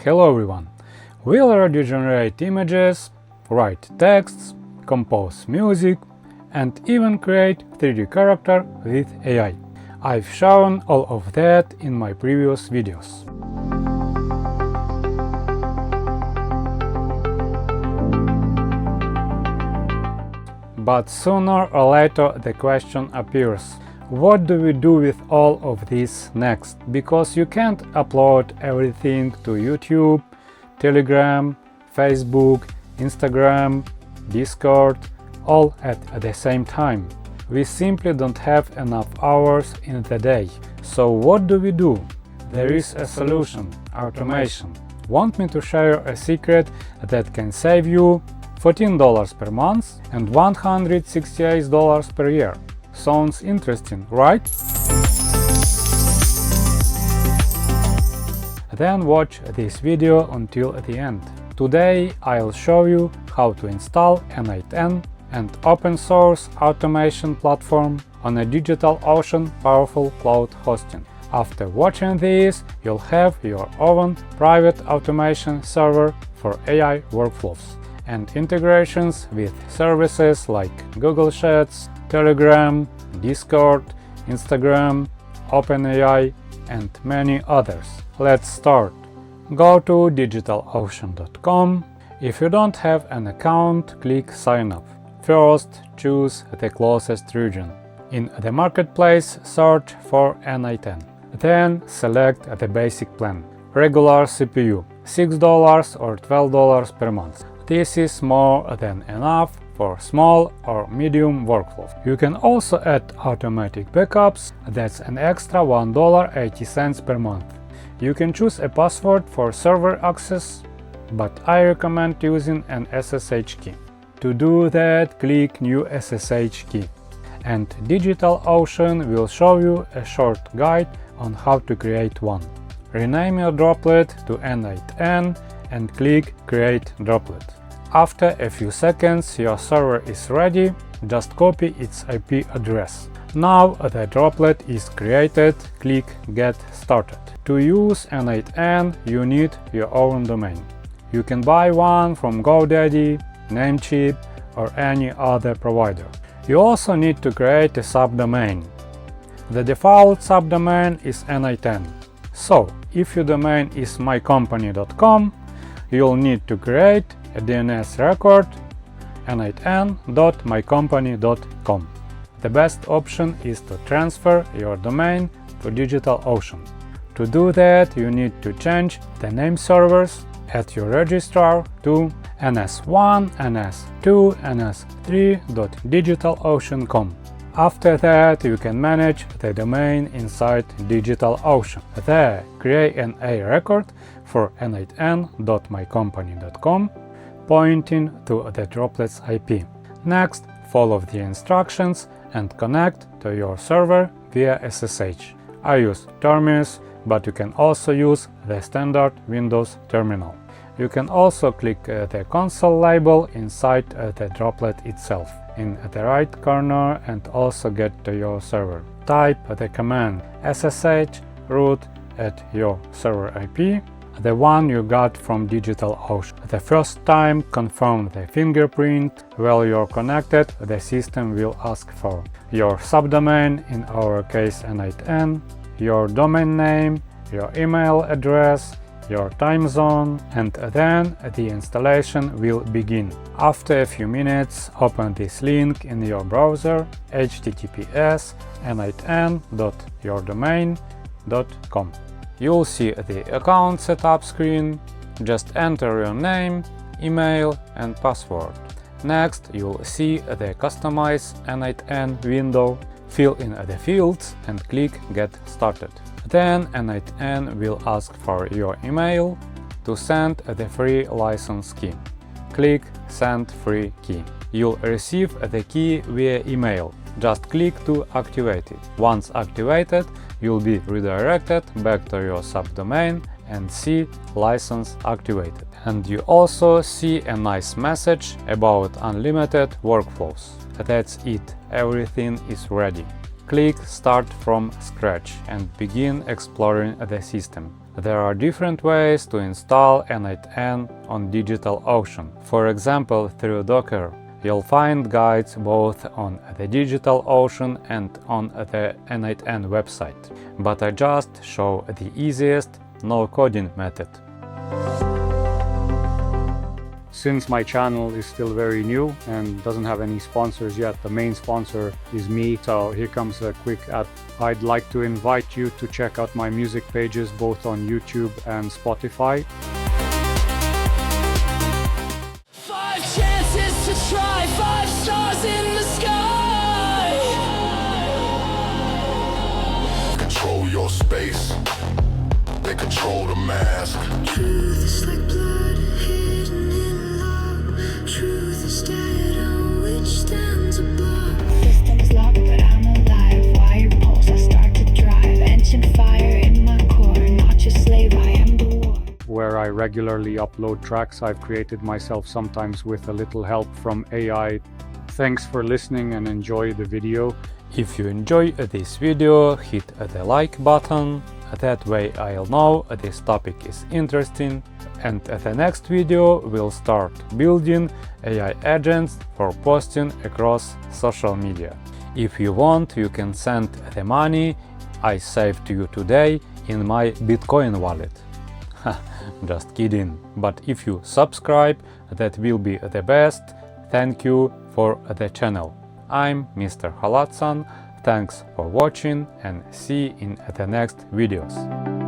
Hello everyone! We already generate images, write texts, compose music, and even create 3D character with AI. I've shown all of that in my previous videos. But sooner or later the question appears: what do we do with all of this next? Because you can't upload everything to YouTube, Telegram, Facebook, Instagram, Discord, all at the same time. We simply don't have enough hours in the day. So what do we do? There is a solution: automation. Want me to share a secret that can save you $14 per month and $168 per year? Sounds interesting, right? Then watch this video until the end. Today I'll show you how to install n8n, an open source automation platform on a DigitalOcean powerful cloud hosting. After watching this, you'll have your own private automation server for AI workflows and integrations with services like Google Sheets, Telegram, Discord, Instagram, OpenAI, and many others. Let's start. Go to DigitalOcean.com. If you don't have an account, click Sign up. First, choose the closest region. In the marketplace, search for n8n. Then select the basic plan. Regular CPU, $6 or $12 per month. This is more than enough for small or medium workflows. You can also add automatic backups. That's an extra $1.80 per month. You can choose a password for server access, but I recommend using an SSH key. To do that, click New SSH key, and DigitalOcean will show you a short guide on how to create one. Rename your droplet to n8n and click Create Droplet. After a few seconds your server is ready, just copy its IP address. Now the droplet is created, click Get Started. To use n8n you need your own domain. You can buy one from GoDaddy, Namecheap, or any other provider. You also need to create a subdomain. The default subdomain is n8n. So, if your domain is mycompany.com, you'll need to create a DNS record n8n.mycompany.com. The best option is to transfer your domain to DigitalOcean. To do that, you need to change the name servers at your registrar to ns1, ns2, ns3.digitalocean.com. After that, you can manage the domain inside DigitalOcean. There, create an A record for n8n.mycompany.com pointing to the droplet's IP. Next, follow the instructions and connect to your server via SSH. I use Terminus, but you can also use the standard Windows terminal. You can also click the console label inside the droplet itself in the right corner and also get to your server. Type the command ssh root at your server IP, the one you got from DigitalOcean. The first time, confirm the fingerprint. While you're connected, the system will ask for your subdomain, in our case n8n, your domain name, your email address, your time zone, and then the installation will begin. After a few minutes, open this link in your browser: https://n8n.yourdomain.com. You'll see the account setup screen. Just enter your name, email, and password. Next, you'll see the Customize n8n window. Fill in the fields and click Get Started. Then n8n will ask for your email to send the free license key. Click Send Free Key. You'll receive the key via email. Just click to activate it. Once activated, you'll be redirected back to your subdomain and see license activated. And you also see a nice message about unlimited workflows. That's it. Everything is ready. Click Start from scratch and begin exploring the system. There are different ways to install n8n on DigitalOcean. For example, through Docker. You'll find guides both on the DigitalOcean and on the n8n website. But I just show the easiest no-coding method. Since my channel is still very new and doesn't have any sponsors yet, the main sponsor is me, so here comes a quick ad. I'd like to invite you to check out my music pages both on YouTube and Spotify. 5 chances to try, 5 stars in the sky. Control your space, they control the mask. Truth is like blood hidden in love. Truth is dead on which stands above. Systems locked, but I'm alive. Wire pulse, I start to drive. Ancient fire in my core. Not your slave, I am the war. Where I regularly upload tracks I've created myself, sometimes with a little help from AI. Thanks for listening and enjoy the video. If you enjoy this video, hit the like button. That way I'll know this topic is interesting, and the next video will start building AI agents for posting across social media. If you want, you can send the money I saved you today in my Bitcoin wallet. Just kidding. But if you subscribe, that will be the best. Thank you for the channel. I'm Mr. Halatsan. Thanks for watching and see you in the next videos.